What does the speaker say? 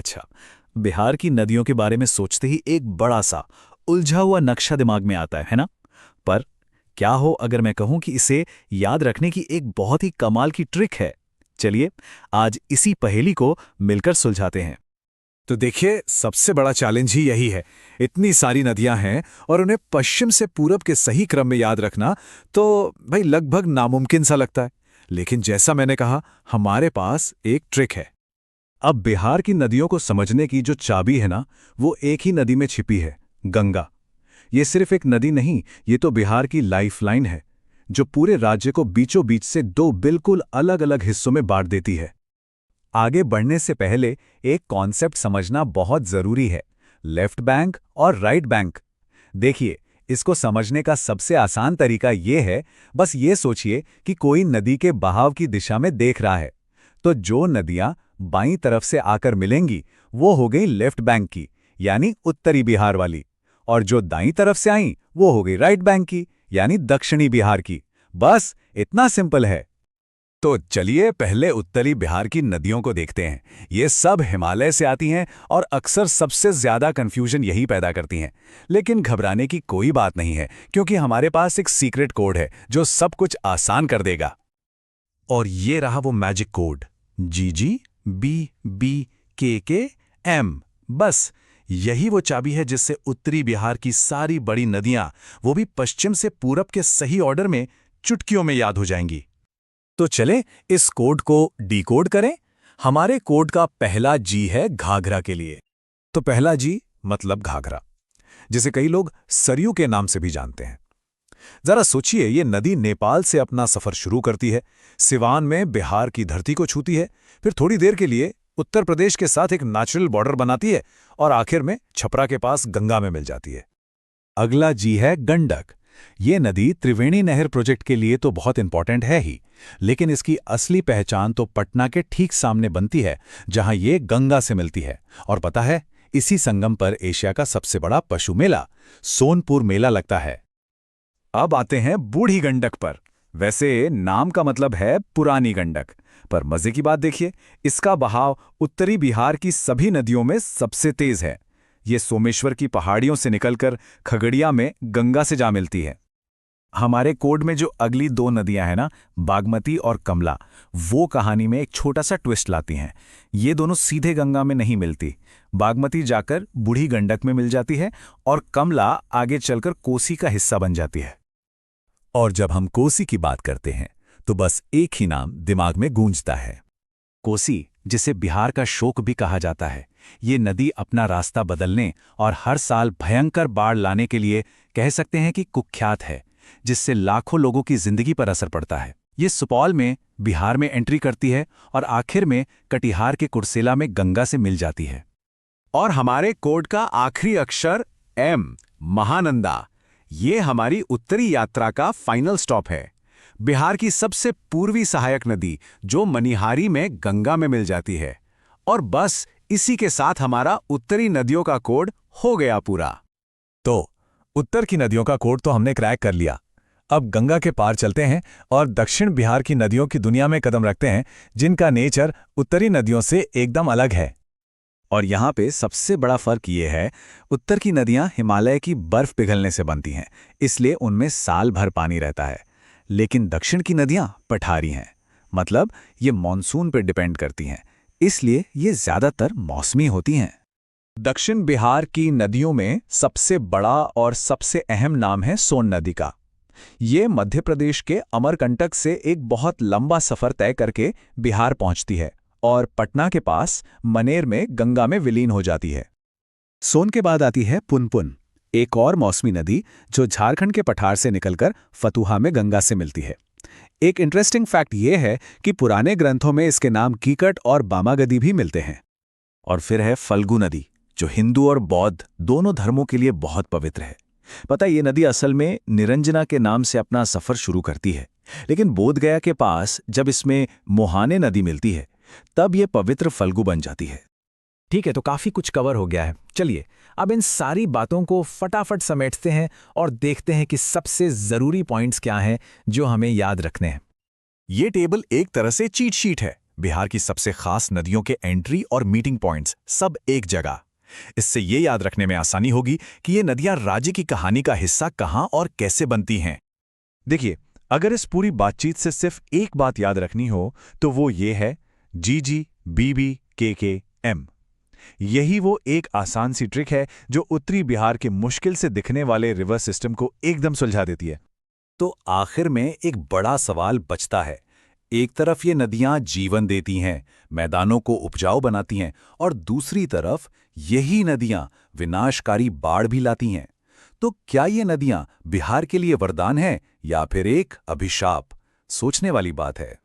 अच्छा, बिहार की नदियों के बारे में सोचते ही एक बड़ा सा उलझा हुआ नक्शा दिमाग में आता है ना? पर क्या हो अगर मैं कहूं कि इसे याद रखने की एक बहुत ही कमाल की ट्रिक है। चलिए, आज इसी पहेली को मिलकर सुलझाते हैं। तो देखिए, सबसे बड़ा चैलेंज ही यही है। इतनी सारी नदियां हैं और उन्हें पश्चिम से पूरब के सही क्रम में याद रखना तो भाई लगभग नामुमकिन सा लगता है। लेकिन जैसा मैंने कहा, हमारे पास एक ट्रिक है। अब बिहार की नदियों को समझने की जो चाबी है ना, वो एक ही नदी में छिपी है, गंगा। ये सिर्फ एक नदी नहीं, ये तो बिहार की लाइफलाइन है, जो पूरे राज्य को बीचों बीच से दो बिल्कुल अलग अलग हिस्सों में बांट देती है। आगे बढ़ने से पहले एक कॉन्सेप्ट समझना बहुत जरूरी है, लेफ्ट बैंक और राइट बैंक। देखिए, इसको समझने का सबसे आसान तरीका ये है, बस ये सोचिए कि कोई नदी के बहाव की दिशा में देख रहा है। तो जो नदियां बाईं तरफ से आकर मिलेंगी, वो हो गई लेफ्ट बैंक की, यानी उत्तरी बिहार वाली। और जो दाईं तरफ से आईं, वो हो गई राइट बैंक की, यानी दक्षिणी बिहार की। बस इतना सिंपल है। तो चलिए पहले उत्तरी बिहार की नदियों को देखते हैं। ये सब हिमालय से आती हैं और अक्सर सबसे ज्यादा कंफ्यूजन यही पैदा करती हैं। लेकिन घबराने की कोई बात नहीं है, क्योंकि हमारे पास एक सीक्रेट कोड है जो सब कुछ आसान कर देगा। और ये रहा वो मैजिक कोड, GGBBKKM। बस यही वो चाबी है जिससे उत्तरी बिहार की सारी बड़ी नदियां, वो भी पश्चिम से पूरब के सही ऑर्डर में, चुटकियों में याद हो जाएंगी। तो चले इस कोड को डिकोड करें। हमारे कोड का पहला जी है घाघरा के लिए। तो पहला जी मतलब घाघरा, जिसे कई लोग सरयू के नाम से भी जानते हैं। जरा सोचिए, ये नदी नेपाल से अपना सफर शुरू करती है, सिवान में बिहार की धरती को छूती है, फिर थोड़ी देर के लिए उत्तर प्रदेश के साथ एक नेचुरल बॉर्डर बनाती है और आखिर में छपरा के पास गंगा में मिल जाती है। अगला जी है गंडक। ये नदी त्रिवेणी नहर प्रोजेक्ट के लिए तो बहुत इंपॉर्टेंट है ही, लेकिन इसकी असली पहचान तो पटना के ठीक सामने बनती है, जहां ये गंगा से मिलती है। और पता है, इसी संगम पर एशिया का सबसे बड़ा पशु मेला, सोनपुर मेला लगता है। अब आते हैं बूढ़ी गंडक पर। वैसे नाम का मतलब है पुरानी गंडक, पर मजे की बात देखिए, इसका बहाव उत्तरी बिहार की सभी नदियों में सबसे तेज है। ये सोमेश्वर की पहाड़ियों से निकलकर खगड़िया में गंगा से जा मिलती है। हमारे कोड में जो अगली दो नदियां हैं ना, बागमती और कमला, वो कहानी में एक छोटा सा ट्विस्ट लाती हैं। ये दोनों सीधे गंगा में नहीं मिलती। बागमती जाकर बूढ़ी गंडक में मिल जाती है और कमला आगे चलकर कोसी का हिस्सा बन जाती है। और जब हम कोसी की बात करते हैं, तो बस एक ही नाम दिमाग में गूंजता है, कोसी, जिसे बिहार का शोक भी कहा जाता है। ये नदी अपना रास्ता बदलने और हर साल भयंकर बाढ़ लाने के लिए कह सकते हैं कि कुख्यात है, जिससे लाखों लोगों की जिंदगी पर असर पड़ता है। ये सुपौल में बिहार में एंट्री करती है और आखिर में कटिहार के कुर्सेला में गंगा से मिल जाती है। और हमारे कोड का आखिरी अक्षर M, महानंदा। ये हमारी उत्तरी यात्रा का फाइनल स्टॉप है, बिहार की सबसे पूर्वी सहायक नदी, जो मनिहारी में गंगा में मिल जाती है। और बस इसी के साथ हमारा उत्तरी नदियों का कोड हो गया पूरा। तो उत्तर की नदियों का कोड तो हमने क्रैक कर लिया। अब गंगा के पार चलते हैं और दक्षिण बिहार की नदियों की दुनिया में कदम रखते हैं, जिनका नेचर उत्तरी नदियों से एकदम अलग है। और यहाँ पे सबसे बड़ा फर्क ये है, उत्तर की नदियाँ हिमालय की बर्फ पिघलने से बनती हैं, इसलिए उनमें साल भर पानी रहता है। लेकिन दक्षिण की नदियाँ पठारी हैं, मतलब ये मानसून पर डिपेंड करती हैं, इसलिए ये ज्यादातर मौसमी होती हैं। दक्षिण बिहार की नदियों में सबसे बड़ा और सबसे अहम नाम है सोन नदी का। ये मध्य प्रदेश के अमरकंटक से एक बहुत लंबा सफर तय करके बिहार पहुंचती है और पटना के पास मनेर में गंगा में विलीन हो जाती है। सोन के बाद आती है पुनपुन, एक और मौसमी नदी जो झारखंड के पठार से निकलकर फतुहा में गंगा से मिलती है। एक इंटरेस्टिंग फैक्ट यह है कि पुराने ग्रंथों में इसके नाम कीकट और बामागदी भी मिलते हैं। और फिर है फल्गु नदी, जो हिंदू और बौद्ध दोनों धर्मों के लिए बहुत पवित्र है। पता है, ये नदी असल में निरंजना के नाम से अपना सफर शुरू करती है, लेकिन बोधगया के पास जब इसमें मोहाने नदी मिलती है, तब ये पवित्र फल्गु बन जाती है। ठीक है, तो काफी कुछ कवर हो गया है। चलिए अब इन सारी बातों को फटाफट समेटते हैं और देखते हैं कि सबसे जरूरी पॉइंट्स क्या हैं जो हमें याद रखने हैं। ये टेबल एक तरह से चीट शीट है, बिहार की सबसे खास नदियों के एंट्री और मीटिंग पॉइंट्स सब एक जगह। इससे ये याद रखने में आसानी होगी कि ये नदियां राज्य की कहानी का हिस्सा कहां और कैसे बनती हैं। देखिए, अगर इस पूरी बातचीत से सिर्फ एक बात याद रखनी हो तो वो ये है, जीजी, बीबी, के, एम। यही वो एक आसान सी ट्रिक है जो उत्तरी बिहार के मुश्किल से दिखने वाले रिवर सिस्टम को एकदम सुलझा देती है। तो आखिर में एक बड़ा सवाल बचता है। एक तरफ ये नदियां जीवन देती हैं, मैदानों को उपजाऊ बनाती हैं, और दूसरी तरफ यही नदियां विनाशकारी बाढ़ भी लाती हैं। तो क्या ये नदियां बिहार के लिए वरदान हैं या फिर एक अभिशाप? सोचने वाली बात है।